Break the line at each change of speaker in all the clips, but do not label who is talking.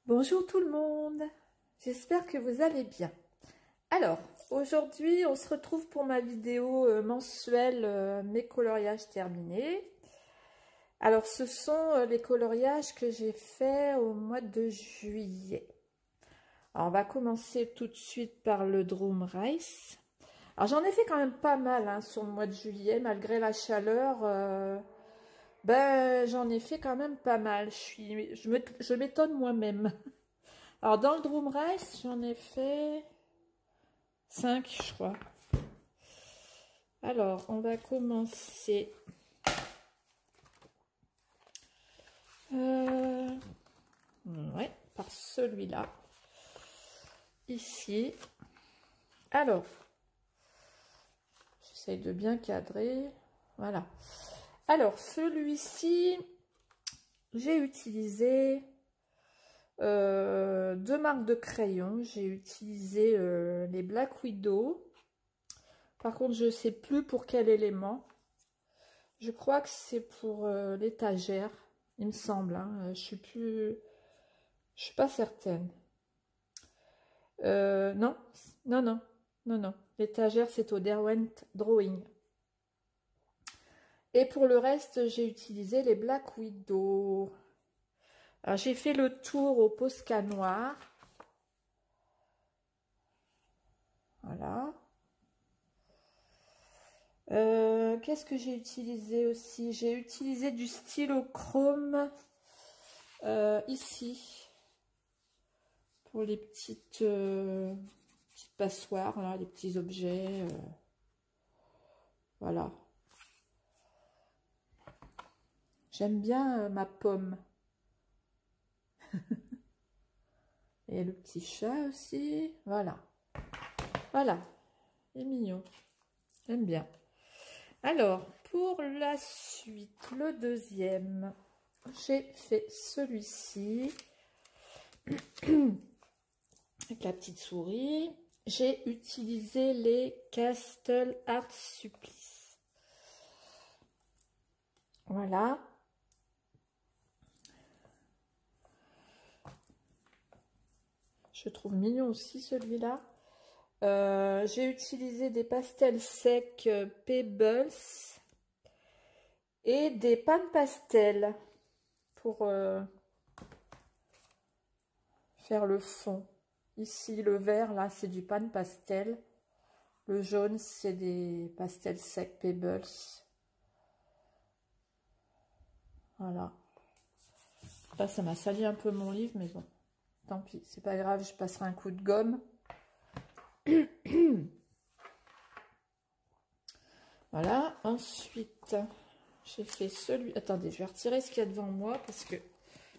Bonjour tout le monde, j'espère que vous allez bien. Alors, aujourd'hui on se retrouve pour ma vidéo mensuelle mes coloriages terminés. Alors ce sont les coloriages que j'ai faits au mois de juillet. Alors on va commencer tout de suite par le Drum Rice. Alors j'en ai fait quand même pas mal sur le mois de juillet, malgré la chaleur. J'en ai fait quand même pas mal. Je m'étonne moi-même. Alors, dans le Drum Rice, j'en ai fait 5, je crois. Alors, on va commencer par celui-là. Ici. Alors, j'essaye de bien cadrer. Voilà. Alors, celui-ci, j'ai utilisé... deux marques de crayons. J'ai utilisé les Black Widow. Par contre, je ne sais plus pour quel élément. Je crois que c'est pour l'étagère, il me semble. Je suis pas certaine. Non. L'étagère, c'est au Derwent Drawing. Et pour le reste, j'ai utilisé les Black Widow. Alors, j'ai fait le tour au Posca noir. Voilà. Qu'est-ce que j'ai utilisé aussi? J'ai utilisé du stylo chrome ici. Pour les petites passoires, là, les petits objets. Voilà. J'aime bien ma pomme. Et le petit chat aussi. Voilà. Voilà. Il est mignon. J'aime bien. Alors, pour la suite, le deuxième, j'ai fait celui-ci. Avec la petite souris. J'ai utilisé les Castle Art Supplice. Voilà. Je trouve mignon aussi celui-là. J'ai utilisé des pastels secs Pebbles et des pans pastel pour faire le fond. Ici, le vert, là, c'est du pan pastel. Le jaune, c'est des pastels secs Pebbles. Voilà. Là, ça m'a sali un peu mon livre, mais bon. Tant pis, c'est pas grave, je passerai un coup de gomme. Voilà, ensuite, j'ai fait celui... Attendez, je vais retirer ce qu'il y a devant moi parce que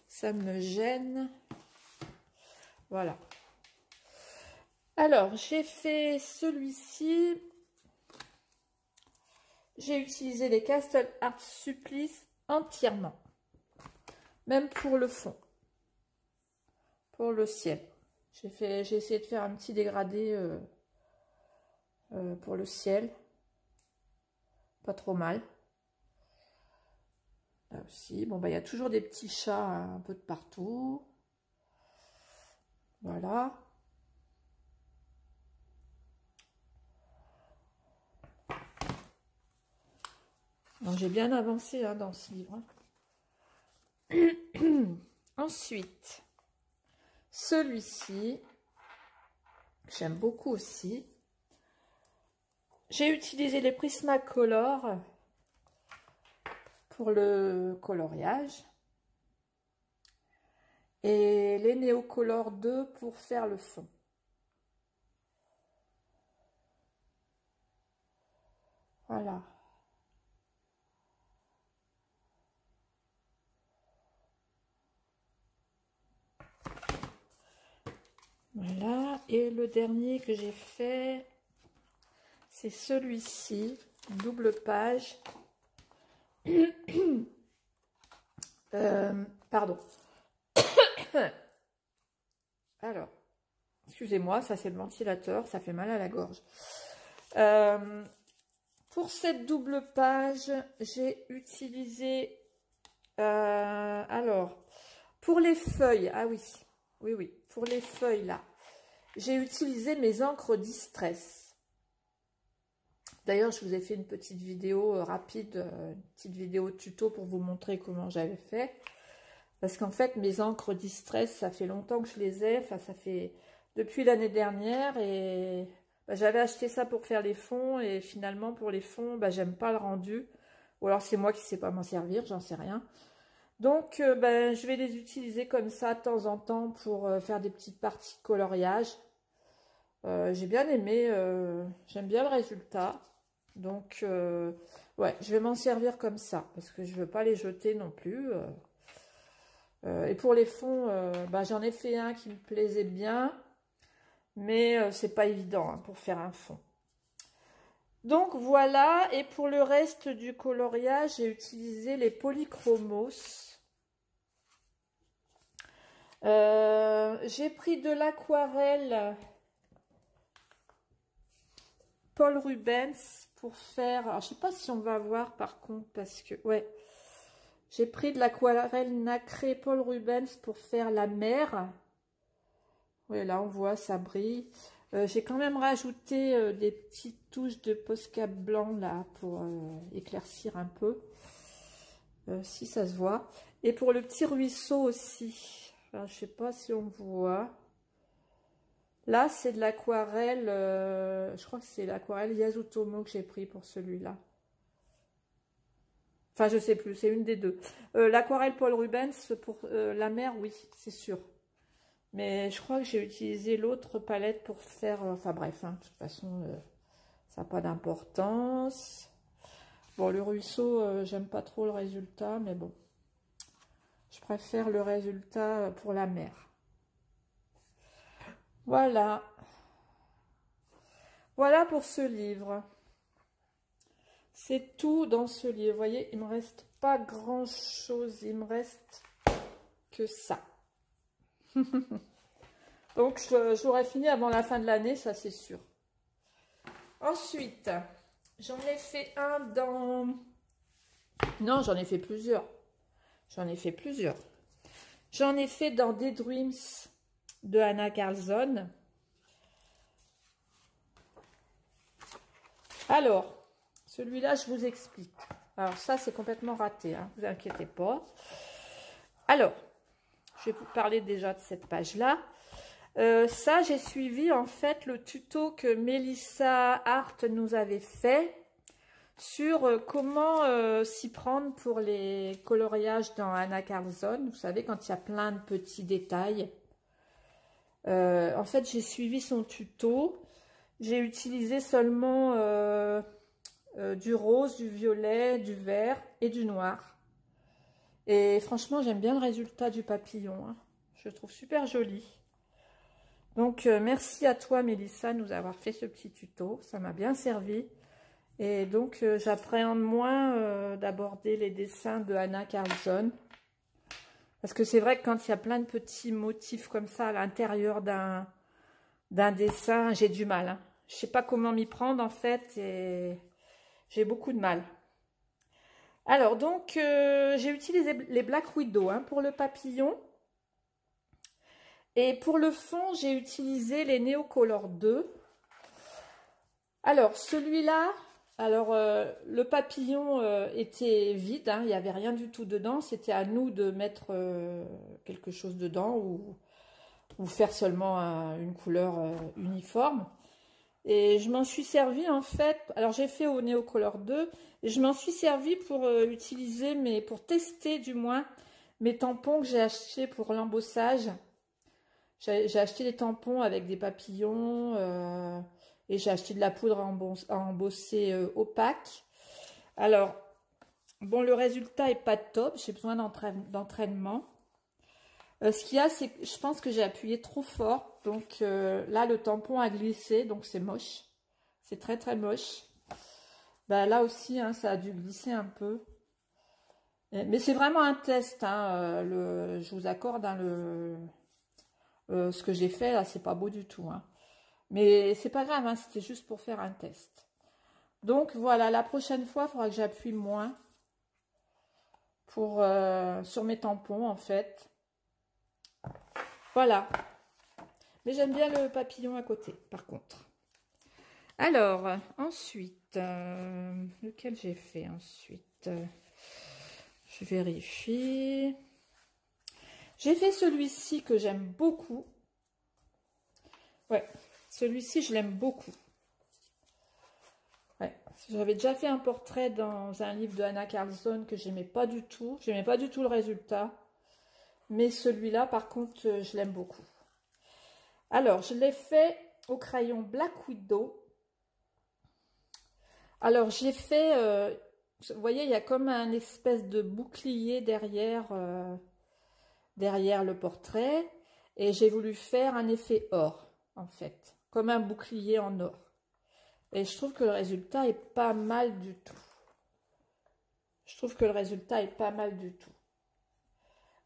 ça me gêne. Voilà. Alors, j'ai fait celui-ci. J'ai utilisé les Castle Art Supplice entièrement. Même pour le fond. Pour le ciel. J'ai essayé de faire un petit dégradé pour le ciel. Pas trop mal. Là aussi. Bon, il y a toujours des petits chats un peu de partout. Voilà. J'ai bien avancé dans ce livre. Ensuite, celui-ci, j'aime beaucoup aussi. J'ai utilisé les Prismacolor pour le coloriage et les Neocolor 2 pour faire le fond. Voilà. Voilà, et le dernier que j'ai fait, c'est celui-ci, double page. Pardon. Alors, excusez-moi, ça c'est le ventilateur, ça fait mal à la gorge. Pour cette double page, j'ai utilisé... alors, pour les feuilles, ah oui, Oui, oui, pour les feuilles là, j'ai utilisé mes encres Distress. D'ailleurs, je vous ai fait une petite vidéo rapide, une petite vidéo tuto pour vous montrer comment j'avais fait. Parce qu'en fait, mes encres Distress, ça fait longtemps que je les ai. Enfin, ça fait depuis l'année dernière. Et bah, j'avais acheté ça pour faire les fonds. Et finalement, pour les fonds, bah, j'aime pas le rendu. Ou alors, c'est moi qui sais pas m'en servir, j'en sais rien. Donc, bah, je vais les utiliser comme ça de temps en temps pour faire des petites parties de coloriage. J'ai bien aimé, j'aime bien le résultat. Donc, ouais, je vais m'en servir comme ça. Parce que je veux pas les jeter non plus. Et pour les fonds, bah, j'en ai fait un qui me plaisait bien, mais c'est pas évident hein, pour faire un fond. Donc voilà, et pour le reste du coloriage, j'ai utilisé les polychromos. J'ai pris de l'aquarelle Paul Rubens pour faire... Alors, je sais pas si on va voir par contre, parce que... Ouais, j'ai pris de l'aquarelle nacrée Paul Rubens pour faire la mer. Oui, là, on voit, ça brille. J'ai quand même rajouté des petites touches de Posca blanc, là, pour éclaircir un peu. Si ça se voit. Et pour le petit ruisseau aussi. Alors, je sais pas si on voit. Là, c'est de l'aquarelle. Je crois que c'est l'aquarelle Yasutomo que j'ai pris pour celui-là. Enfin, je sais plus, c'est une des deux. L'aquarelle Paul Rubens pour la mer, oui, c'est sûr. Mais je crois que j'ai utilisé l'autre palette pour faire... enfin bref, hein, de toute façon, ça n'a pas d'importance. Bon, le ruisseau, j'aime pas trop le résultat, mais bon. Je préfère le résultat pour la mer. Voilà. Voilà pour ce livre. C'est tout dans ce livre. Vous voyez, il ne me reste pas grand-chose. Il me reste que ça. Donc, j'aurai fini avant la fin de l'année, ça c'est sûr. Ensuite, j'en ai fait un dans... Non, j'en ai fait plusieurs. J'en ai fait plusieurs. J'en ai fait dans Daydreams de Anna Carlson. Alors, celui-là, je vous explique. Alors, ça, c'est complètement raté, hein, ne vous inquiétez pas. Alors, je vais vous parler déjà de cette page-là. Ça, j'ai suivi en fait le tuto que Melissa Hart nous avait fait sur comment s'y prendre pour les coloriages dans Anna Carlson. Vous savez, quand il y a plein de petits détails. En fait, j'ai suivi son tuto. J'ai utilisé seulement du rose, du violet, du vert et du noir. Et franchement, j'aime bien le résultat du papillon. Hein. Je le trouve super joli. Donc, merci à toi, Mélissa, de nous avoir fait ce petit tuto. Ça m'a bien servi. Et donc, j'appréhende moins d'aborder les dessins de Anna Carlson. Parce que c'est vrai que quand il y a plein de petits motifs comme ça à l'intérieur d'un dessin, j'ai du mal. Hein. Je ne sais pas comment m'y prendre, en fait, et j'ai beaucoup de mal. Alors, donc, j'ai utilisé les Black Widow hein, pour le papillon. Et pour le fond, j'ai utilisé les Neocolor 2. Alors, celui-là, le papillon était vide, hein, il n'y avait rien du tout dedans. C'était à nous de mettre quelque chose dedans ou faire seulement une couleur uniforme. Et je m'en suis servi en fait, alors j'ai fait au Neocolor 2, et je m'en suis servi pour utiliser, pour tester du moins, mes tampons que j'ai achetés pour l'embossage. J'ai acheté des tampons avec des papillons et j'ai acheté de la poudre à embosser opaque. Alors, bon, le résultat est pas top, j'ai besoin d'entraînement. Ce qu'il y a, c'est que je pense que j'ai appuyé trop fort. Donc là, le tampon a glissé, donc c'est moche. C'est très très moche. Ben, là aussi, hein, ça a dû glisser un peu. Mais c'est vraiment un test. Hein, je vous accorde hein, ce que j'ai fait là, c'est pas beau du tout. Hein. Mais c'est pas grave, hein, c'était juste pour faire un test. Donc voilà, la prochaine fois, il faudra que j'appuie moins sur mes tampons en fait. Voilà. Mais j'aime bien le papillon à côté, par contre. Alors, ensuite, lequel j'ai fait ensuite? Je vérifie. J'ai fait celui-ci que j'aime beaucoup. Ouais, celui-ci, je l'aime beaucoup. Ouais, j'avais déjà fait un portrait dans un livre de Anna Carlson que j'aimais pas du tout. J'aimais pas du tout le résultat. Mais celui-là, par contre, je l'aime beaucoup. Alors, je l'ai fait au crayon Black Widow. Alors, j'ai fait... vous voyez, il y a comme un espèce de bouclier derrière, derrière le portrait. Et j'ai voulu faire un effet or, en fait. Comme un bouclier en or. Et je trouve que le résultat est pas mal du tout. Je trouve que le résultat est pas mal du tout.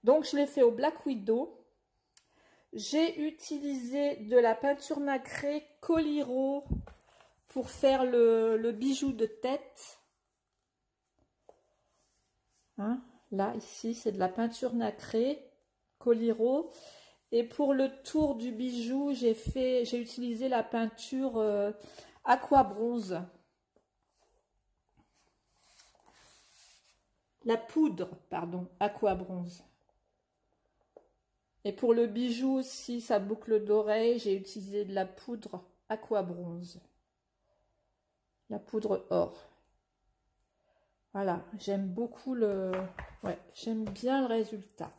Donc, je l'ai fait au Black Widow. J'ai utilisé de la peinture nacrée Coliro pour faire le bijou de tête. Hein, là, ici, c'est de la peinture nacrée Coliro. Et pour le tour du bijou, j'ai utilisé la peinture Aqua Bronze. La poudre, pardon, Aqua Bronze. Et pour le bijou aussi, sa boucle d'oreille, j'ai utilisé de la poudre Aqua Bronze. La poudre or. Voilà, j'aime beaucoup le... Ouais, j'aime bien le résultat.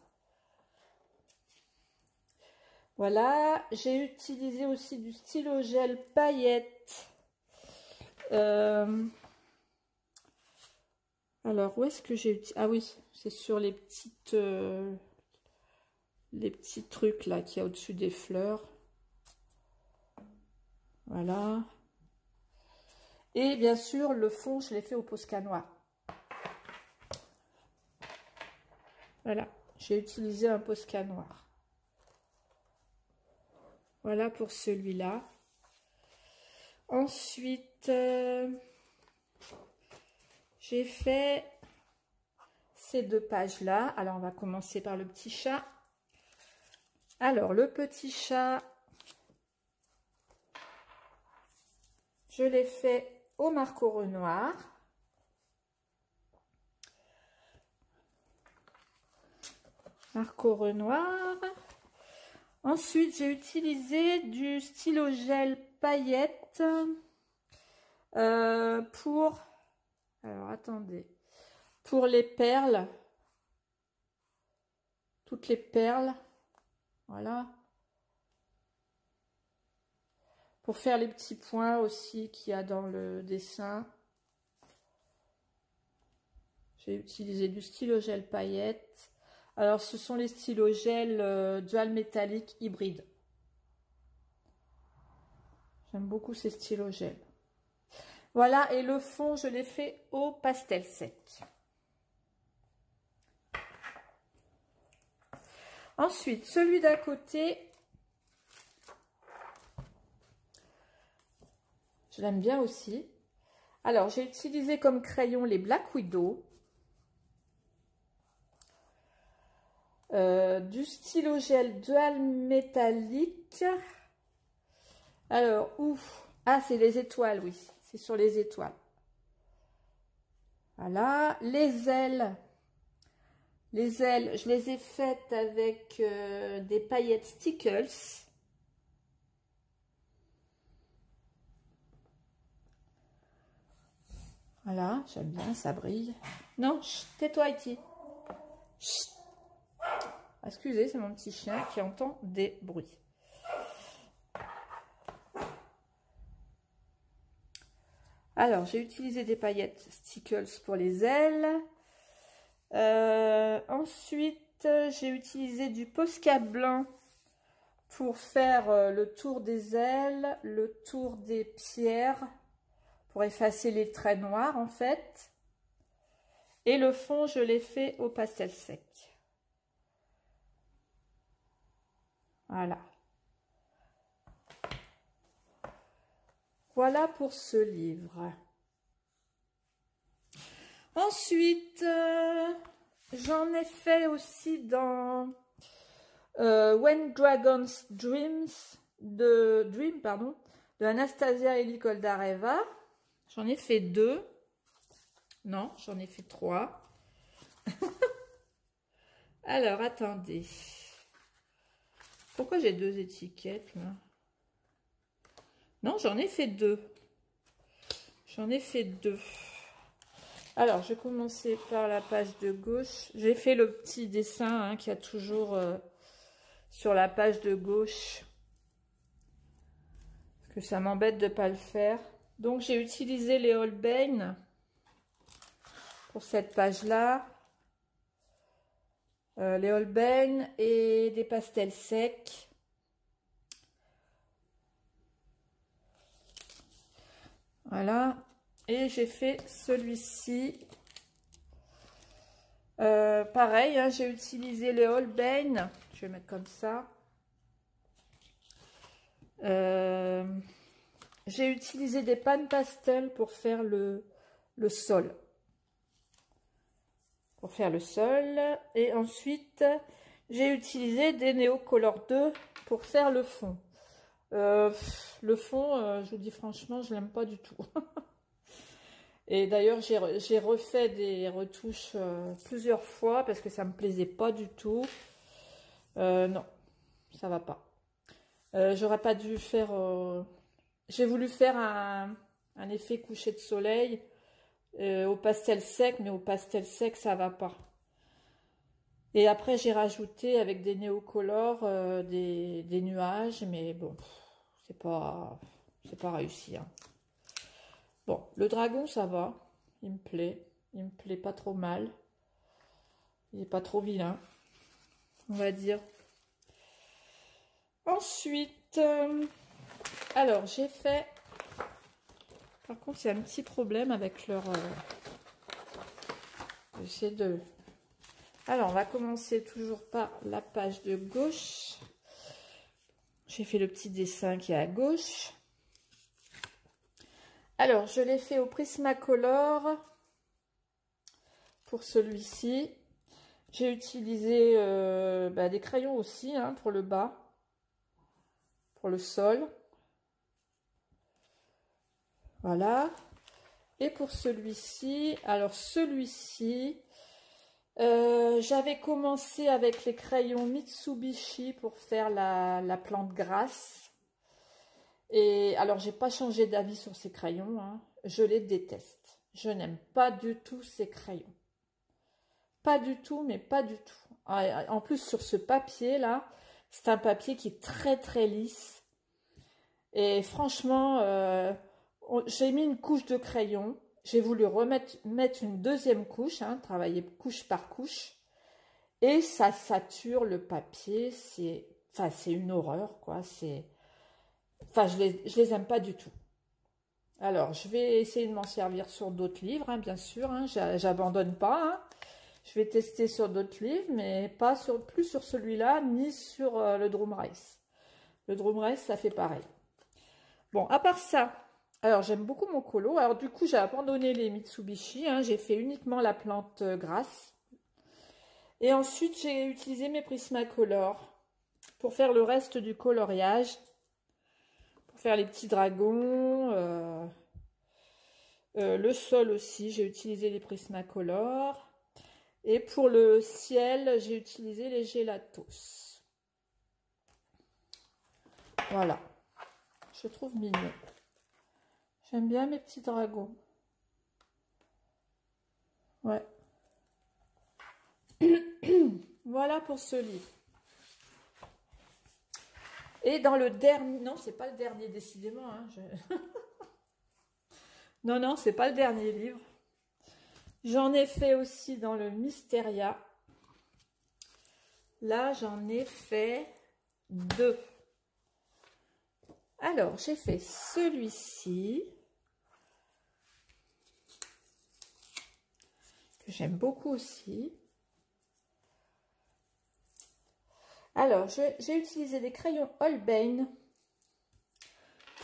Voilà, j'ai utilisé aussi du stylo gel paillettes. Alors, où est-ce que j'ai utilisé? Ah oui, c'est sur les petites... les petits trucs là qu'il y a au-dessus des fleurs. Voilà. Et bien sûr, le fond, je l'ai fait au Posca noir. Voilà, j'ai utilisé un Posca noir. Voilà pour celui-là. Ensuite, j'ai fait ces deux pages-là. Alors, on va commencer par le petit chat. Alors, le petit chat, je l'ai fait au Marco Renoir. Marco Renoir. Ensuite, j'ai utilisé du stylo gel paillettes pour... Alors, attendez. Pour les perles. Toutes les perles. Voilà. Pour faire les petits points aussi qu'il y a dans le dessin. J'ai utilisé du stylo gel paillettes. Alors, ce sont les stylos gel dual métallique hybride. J'aime beaucoup ces stylos gel. Voilà, et le fond, je l'ai fait au pastel sec. Ensuite, celui d'à côté, je l'aime bien aussi. Alors, j'ai utilisé comme crayon les Black Widow. Du stylo gel dual métallique. Alors, ouf. Ah, c'est les étoiles, oui. C'est sur les étoiles. Voilà. Les ailes. Les ailes, je les ai faites avec des paillettes Stickles. Voilà, j'aime bien, ça brille. Non, tais-toi, Iti. Excusez, c'est mon petit chien qui entend des bruits. Alors, j'ai utilisé des paillettes Stickles pour les ailes. Ensuite, j'ai utilisé du Posca blanc pour faire le tour des ailes, le tour des pierres, pour effacer les traits noirs en fait. Et le fond, je l'ai fait au pastel sec. Voilà. Voilà pour ce livre. Ensuite, j'en ai fait aussi dans When Dragons Dream, pardon, de Anastasia Elie Koldareva. J'en ai fait 2. Non, j'en ai fait 3. Alors, attendez. Pourquoi j'ai 2 étiquettes, là? Non, j'en ai fait 2. J'en ai fait 2. Alors, je vais commencer par la page de gauche. J'ai fait le petit dessin hein, qu'il y a toujours sur la page de gauche. Parce que ça m'embête de ne pas le faire. Donc, j'ai utilisé les Holbein pour cette page-là. Les Holbein et des pastels secs. Voilà. Et j'ai fait celui-ci. Pareil, hein, j'ai utilisé les Holbein. Je vais mettre comme ça. J'ai utilisé des pannes pastel pour faire le sol. Pour faire le sol. Et ensuite, j'ai utilisé des Neocolor 2 pour faire le fond. Le fond, je vous dis franchement, je l'aime pas du tout. Et d'ailleurs, j'ai refait des retouches plusieurs fois parce que ça me plaisait pas du tout. Non, ça va pas. J'aurais pas dû faire... J'ai voulu faire un effet coucher de soleil au pastel sec, mais au pastel sec, ça va pas. Et après, j'ai rajouté avec des néocolores des nuages, mais bon, c'est pas réussi. Hein. Bon, le dragon, ça va. Il me plaît pas trop mal. Il est pas trop vilain, on va dire. Ensuite, alors, j'ai fait... Par contre, il y a un petit problème avec leur... J'essaie de... Alors, on va commencer toujours par la page de gauche. J'ai fait le petit dessin qui est à gauche. Alors, je l'ai fait au Prismacolor pour celui-ci. J'ai utilisé des crayons aussi hein, pour le bas, pour le sol. Voilà. Et pour celui-ci, alors celui-ci, j'avais commencé avec les crayons Mitsubishi pour faire la plante grasse. Et alors, j'ai pas changé d'avis sur ces crayons. Hein. Je les déteste. Je n'aime pas du tout ces crayons. Pas du tout, mais pas du tout. En plus, sur ce papier-là, c'est un papier qui est très, très lisse. Et franchement, j'ai mis une couche de crayon. J'ai voulu mettre une deuxième couche, hein, travailler couche par couche. Et ça sature le papier. C'est une horreur, quoi. Enfin, je les aime pas du tout. Alors, je vais essayer de m'en servir sur d'autres livres, hein, bien sûr. Hein, j'abandonne pas. Hein. Je vais tester sur d'autres livres, mais pas plus sur celui-là, ni sur le Drum Race. Le Drum Race, ça fait pareil. Bon, à part ça, alors j'aime beaucoup mon colo. Alors du coup, j'ai abandonné les Mitsubishi. Hein, j'ai fait uniquement la plante grasse. Et ensuite, j'ai utilisé mes Prismacolor pour faire le reste du coloriage. Pour faire les petits dragons. Le sol aussi, j'ai utilisé les Prismacolor. Et pour le ciel, j'ai utilisé les Gelatos. Voilà. Je trouve mignon. J'aime bien mes petits dragons. Ouais. Voilà pour ce livre. Et dans le dernier... Non, c'est pas le dernier, décidément. Hein, non, non, c'est pas le dernier livre. J'en ai fait aussi dans le Mysteria. Là, j'en ai fait 2. Alors, j'ai fait celui-ci. Que j'aime beaucoup aussi. Alors, j'ai utilisé des crayons Holbein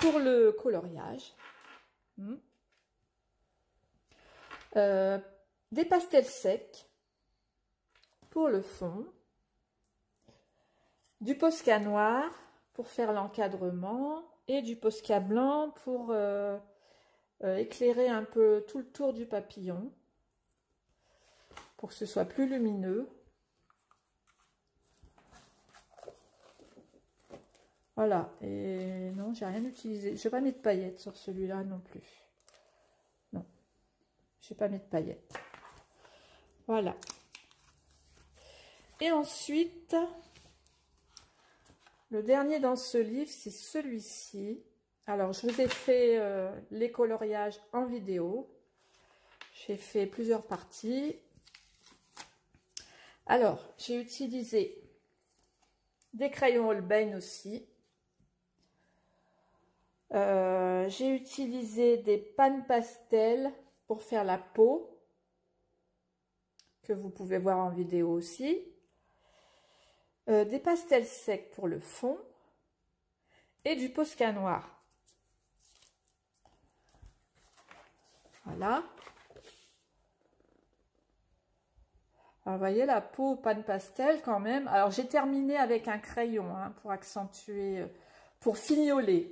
pour le coloriage. Des pastels secs pour le fond. du Posca noir pour faire l'encadrement et du Posca blanc pour éclairer un peu tout le tour du papillon pour que ce soit plus lumineux. Voilà, et non, j'ai rien utilisé. Je vais pas mettre de paillettes sur celui-là non plus. Non, je vais pas mettre de paillettes. Voilà. Et ensuite, le dernier dans ce livre, c'est celui-ci. Alors, je vous ai fait les coloriages en vidéo. J'ai fait plusieurs parties. Alors, j'ai utilisé des crayons Holbein aussi. J'ai utilisé des pannes pastel pour faire la peau, que vous pouvez voir en vidéo aussi. Des pastels secs pour le fond et du Posca noir. Voilà. Alors, vous voyez la peau panne pastel quand même. Alors, j'ai terminé avec un crayon hein, pour accentuer, pour fignoler.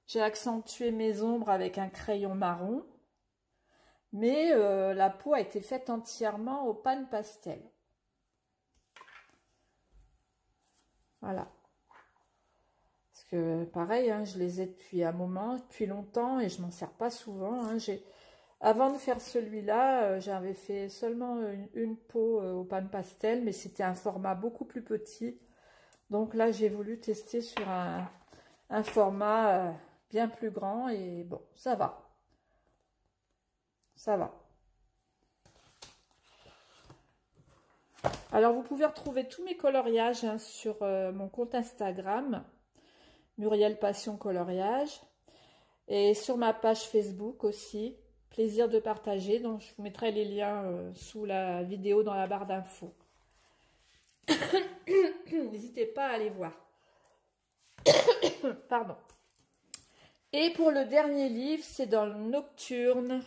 J'ai accentué mes ombres avec un crayon marron. Mais la peau a été faite entièrement au panne pastel. Voilà. Parce que pareil, hein, je les ai depuis un moment, depuis longtemps et je m'en sers pas souvent. Hein. Avant de faire celui-là, j'avais fait seulement une peau au panne pastel, mais c'était un format beaucoup plus petit. Donc là, j'ai voulu tester sur un format bien plus grand et bon, ça va. Ça va. Alors, vous pouvez retrouver tous mes coloriages hein, sur mon compte Instagram, Muriel Passion Coloriage, et sur ma page Facebook aussi, plaisir de partager. Donc, je vous mettrai les liens sous la vidéo dans la barre d'infos. N'hésitez pas à aller voir. Pardon. Et pour le dernier livre, c'est dans le Nocturne.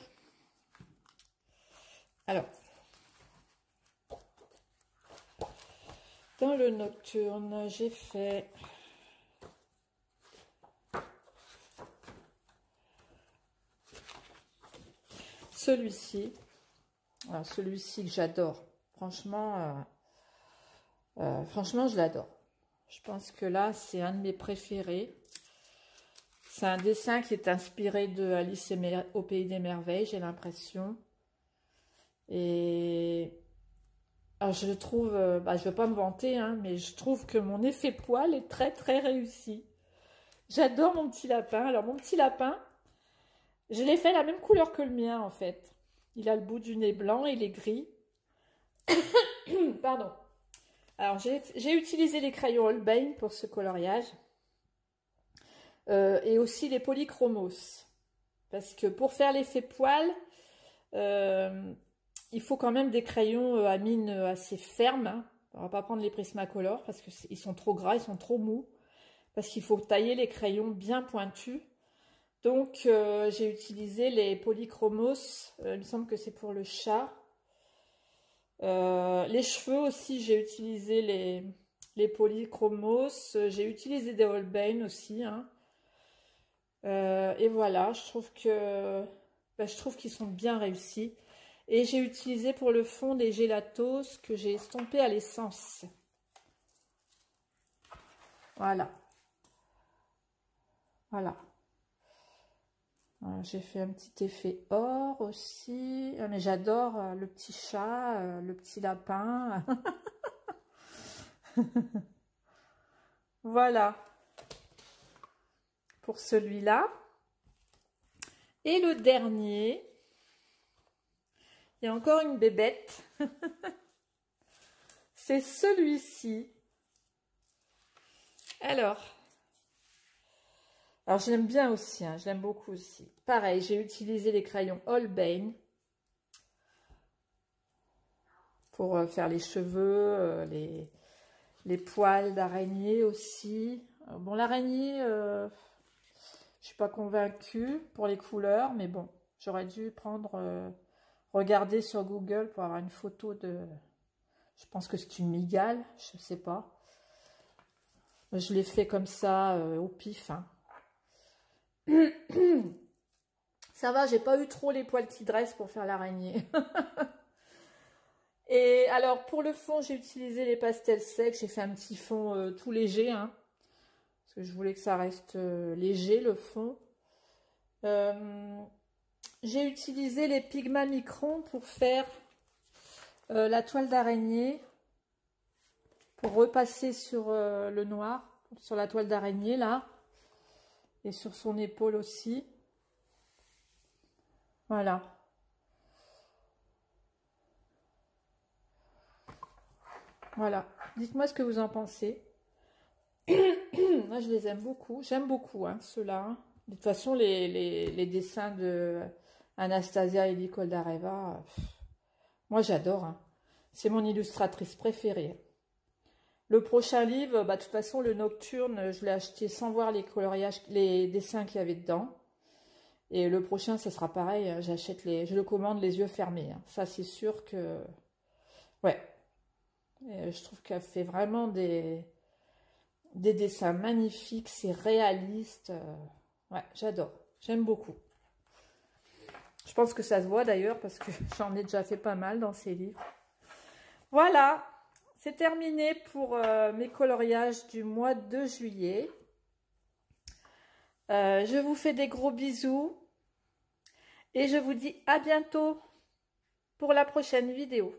Alors, dans le Nocturne, j'ai fait celui-ci. Alors, celui-ci que j'adore. Franchement, franchement, je l'adore. Je pense que là, c'est un de mes préférés. C'est un dessin qui est inspiré de Alice au Pays des Merveilles, j'ai l'impression. Et alors je trouve, je ne vais pas me vanter, hein, mais je trouve que mon effet poil est très très réussi. J'adore mon petit lapin. Alors mon petit lapin, je l'ai fait la même couleur que le mien en fait. Il a le bout du nez blanc et il est gris. Pardon. Alors j'ai utilisé les crayons Holbein pour ce coloriage. Et aussi les polychromos. Parce que pour faire l'effet poil, il faut quand même des crayons à mine assez fermes. Hein. On va pas prendre les Prismacolor parce qu'ils sont trop gras, ils sont trop mous. Parce qu'il faut tailler les crayons bien pointus. Donc j'ai utilisé les polychromos. Il me semble que c'est pour le chat. Les cheveux aussi, j'ai utilisé les polychromos. J'ai utilisé des Holbein aussi. Hein. Et voilà, je trouve qu'ils sont bien réussis. Et j'ai utilisé pour le fond des gélatos que j'ai estompés à l'essence. Voilà. Voilà. J'ai fait un petit effet or aussi. Mais j'adore le petit chat, le petit lapin. Voilà. Pour celui-là. Et le dernier, il y a encore une bébête. C'est celui-ci. Alors je l'aime bien aussi, hein, je l'aime beaucoup aussi. Pareil, j'ai utilisé les crayons Holbein pour faire les cheveux, les poils d'araignée aussi. Bon, l'araignée, je suis pas convaincue pour les couleurs, mais bon, j'aurais dû regarder sur Google pour avoir une photo de... Je pense que c'est une mygale, je sais pas. Je l'ai fait comme ça, au pif. Hein. Ça va, j'ai pas eu trop les poils tidresse pour faire l'araignée. Et alors, pour le fond, j'ai utilisé les pastels secs. J'ai fait un petit fond tout léger, hein, parce que je voulais que ça reste léger, le fond. J'ai utilisé les Pigma Micron pour faire la toile d'araignée, pour repasser sur le noir, sur la toile d'araignée, là, et sur son épaule aussi. Voilà. Voilà. Dites-moi ce que vous en pensez. Moi, je les aime beaucoup. J'aime beaucoup, hein, ceux-là. De toute façon, les dessins de Anastasia Elie Koldareva, moi, j'adore. Hein. C'est mon illustratrice préférée. Le prochain livre, bah, de toute façon, le Nocturne, je l'ai acheté sans voir les coloriages, les dessins qu'il y avait dedans. Et le prochain, ça sera pareil. Je le commande les yeux fermés. Hein. Ça, c'est sûr que... Ouais. Et je trouve qu'elle fait vraiment des dessins magnifiques. C'est réaliste. Ouais, j'adore. J'aime beaucoup. Je pense que ça se voit d'ailleurs parce que j'en ai déjà fait pas mal dans ces livres. Voilà. C'est terminé pour mes coloriages du mois de juillet. Je vous fais des gros bisous. Et je vous dis à bientôt pour la prochaine vidéo.